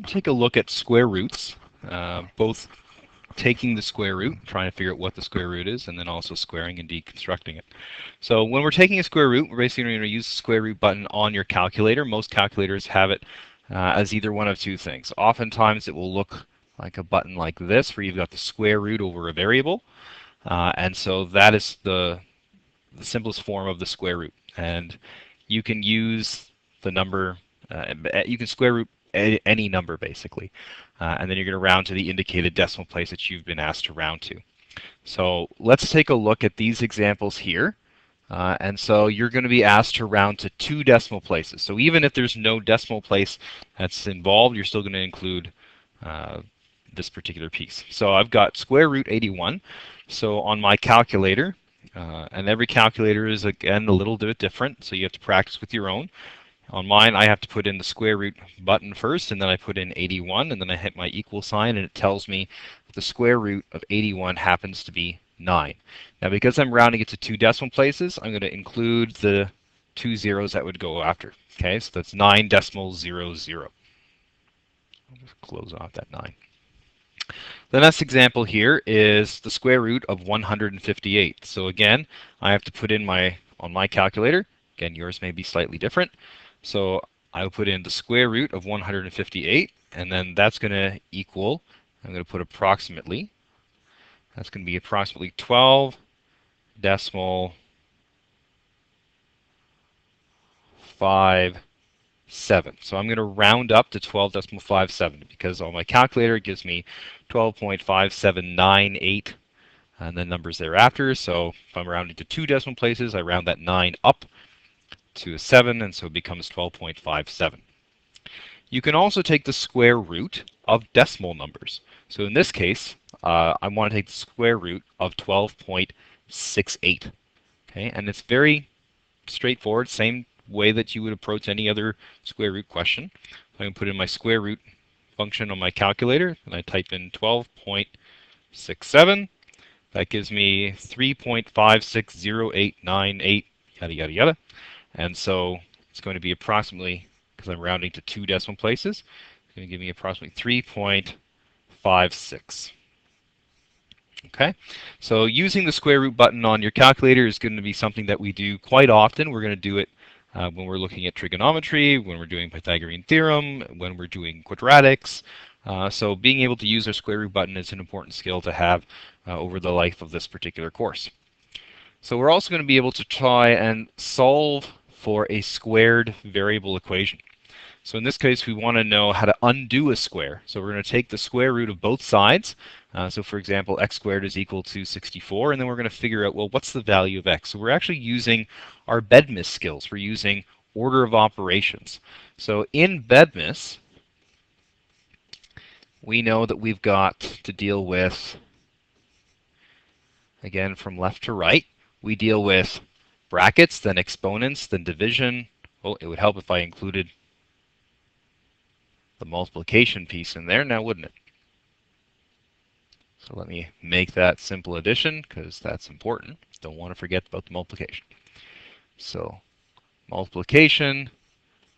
take a look at square roots, both taking the square root, trying to figure out what the square root is, and then also squaring and deconstructing it. So when we're taking a square root, we're basically going to use the square root button on your calculator. Most calculators have it as either one of two things. Oftentimes it will look like a button like this, where you've got the square root over a variable, and so that is the simplest form of the square root. And you can use the number, you can square root any number basically, and then you're going to round to the indicated decimal place that you've been asked to round to. So let's take a look at these examples here. And so you're going to be asked to round to 2 decimal places. So even if there's no decimal place that's involved, you're still going to include this particular piece. So I've got square root 81. So on my calculator, and every calculator is again a little bit different, so you have to practice with your own. On mine, I have to put in the square root button first, and then I put in 81, and then I hit my equal sign, and it tells me that the square root of 81 happens to be 9. Now, because I'm rounding it to 2 decimal places, I'm going to include the 2 zeros that would go after. Okay, so that's 9 decimal 0, 0. I'll just close off that 9. The next example here is the square root of 158. So again, I have to put in on my calculator. Again, yours may be slightly different. So I'll put in the square root of 158, and then that's going to equal, I'm going to put approximately, that's going to be approximately 12 decimal 57. So I'm going to round up to 12 decimal 57 because on my calculator it gives me 12.5798 and then numbers thereafter. So if I'm rounding to 2 decimal places, I round that 9 up to a 7, and so it becomes 12.57. You can also take the square root of decimal numbers. So in this case, I want to take the square root of 12.68. Okay, and it's very straightforward, same way that you would approach any other square root question. So I can put in my square root function on my calculator, and I type in 12.67. That gives me 3.560898, yada, yada, yada. And so it's going to be approximately, because I'm rounding to 2 decimal places, it's going to give me approximately 3.56. Okay, so using the square root button on your calculator is going to be something that we do quite often. We're going to do it when we're looking at trigonometry, when we're doing Pythagorean theorem, when we're doing quadratics. So being able to use our square root button is an important skill to have over the life of this particular course. So we're also going to be able to try and solve for a squared variable equation. So in this case, we want to know how to undo a square. So we're going to take the square root of both sides. So for example, x squared is equal to 64, and then we're going to figure out, well, what's the value of x? So we're actually using our BEDMAS skills. We're using order of operations. So in BEDMAS, we know that we've got to deal with, again, from left to right, we deal with brackets, then exponents, then division. Well, it would help if I included the multiplication piece in there now, wouldn't it? So let me make that simple addition because that's important. Don't want to forget about the multiplication. So multiplication,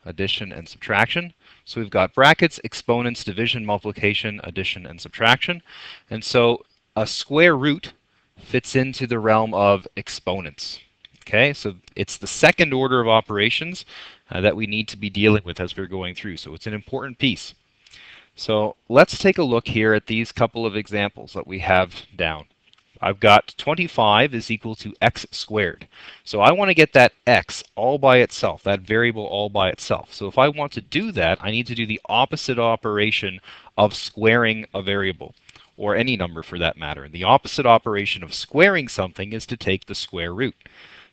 addition, and subtraction. So we've got brackets, exponents, division, multiplication, addition, and subtraction. And so a square root fits into the realm of exponents. Okay, so it's the second order of operations that we need to be dealing with as we're going through. So it's an important piece. So let's take a look here at these couple of examples that we have down. I've got 25 is equal to x squared. So I want to get that x all by itself, that variable all by itself. So if I want to do that, I need to do the opposite operation of squaring a variable, or any number for that matter. And the opposite operation of squaring something is to take the square root.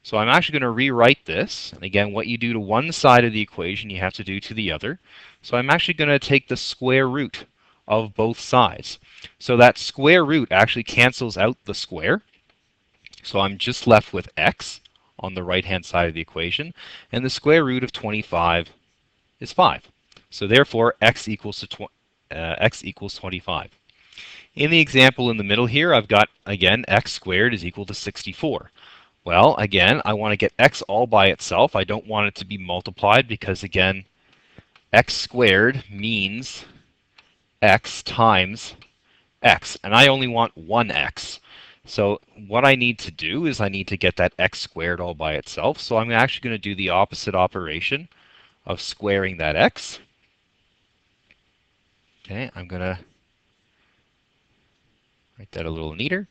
So I'm actually going to rewrite this. And again, what you do to one side of the equation, you have to do to the other. So I'm actually going to take the square root of both sides. So that square root actually cancels out the square. So I'm just left with x on the right-hand side of the equation. And the square root of 25 is 5. So therefore, x equals 25. In the example in the middle here, I've got, again, x squared is equal to 64. Well, again, I want to get x all by itself. I don't want it to be multiplied because, again, x squared means x times x, and I only want one x. So what I need to do is I need to get that x squared all by itself. So I'm actually going to do the opposite operation of squaring that x. Okay, I'm going to write that a little neater.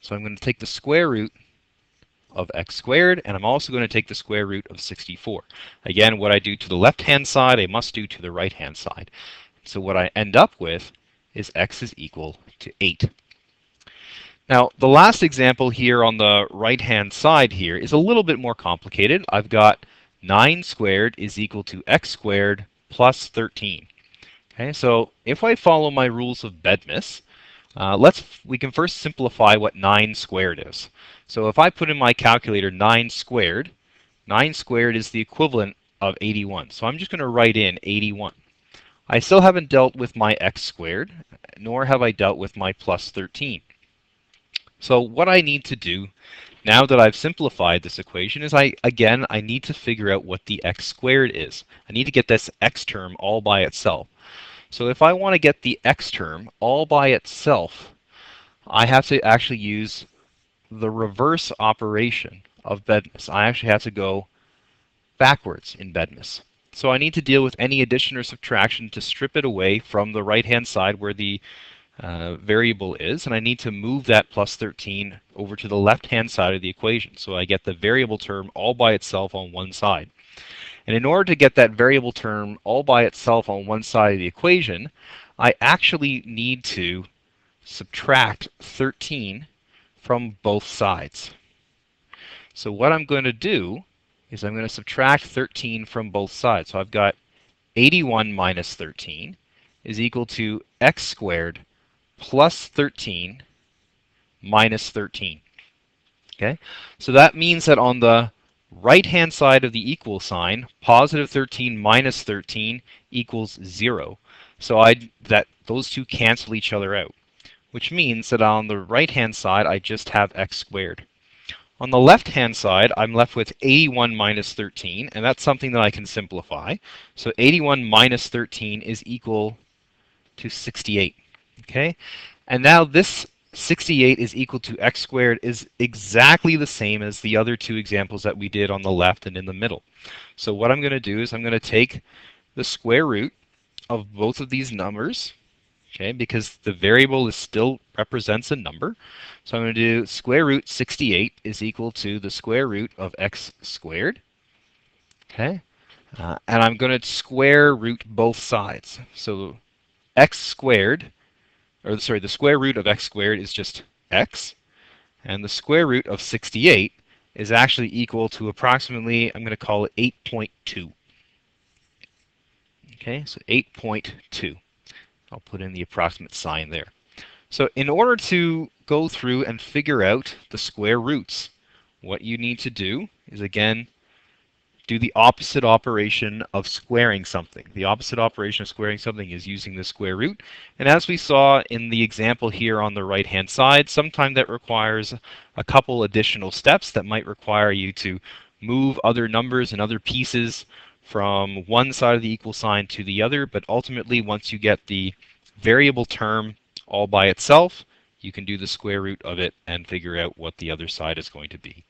So I'm going to take the square root of x squared, and I'm also going to take the square root of 64. Again, what I do to the left-hand side, I must do to the right-hand side. So what I end up with is x is equal to 8. Now, the last example here on the right-hand side here is a little bit more complicated. I've got 9 squared is equal to x squared plus 13. Okay, so if I follow my rules of Bedmas, we can first simplify what 9 squared is. So if I put in my calculator 9 squared is the equivalent of 81. So I'm just going to write in 81. I still haven't dealt with my x squared, nor have I dealt with my plus 13. So what I need to do now that I've simplified this equation is I need to figure out what the x squared is. I need to get this x term all by itself. So if I want to get the x term all by itself, I have to actually use the reverse operation of Bedmas. I actually have to go backwards in Bedmas. So I need to deal with any addition or subtraction to strip it away from the right-hand side where the variable is, and I need to move that plus 13 over to the left-hand side of the equation. So I get the variable term all by itself on one side. And in order to get that variable term all by itself on one side of the equation, I actually need to subtract 13 from both sides. So what I'm going to do is I'm going to subtract 13 from both sides. So I've got 81 minus 13 is equal to x squared plus 13 minus 13. Okay, so that means that on the right-hand side of the equal sign, positive 13 minus 13 equals 0. So those two cancel each other out, which means that on the right-hand side, I just have x squared. On the left-hand side, I'm left with 81 minus 13, and that's something that I can simplify. So 81 minus 13 is equal to 68. Okay, and now this 68 is equal to x squared is exactly the same as the other two examples that we did on the left and in the middle. So what I'm going to do is I'm going to take the square root of both of these numbers, okay, because the variable still represents a number. So I'm going to do square root 68 is equal to the square root of x squared. Okay, and I'm going to square root both sides. So x squared, or sorry, the square root of x squared is just x, and the square root of 68 is actually equal to approximately, I'm going to call it 8.2. Okay, so 8.2. I'll put in the approximate sign there. So in order to go through and figure out the square roots, what you need to do is, again, do the opposite operation of squaring something. The opposite operation of squaring something is using the square root. And as we saw in the example here on the right-hand side, sometimes that requires a couple additional steps that might require you to move other numbers and other pieces from one side of the equal sign to the other. But ultimately, once you get the variable term all by itself, you can do the square root of it and figure out what the other side is going to be.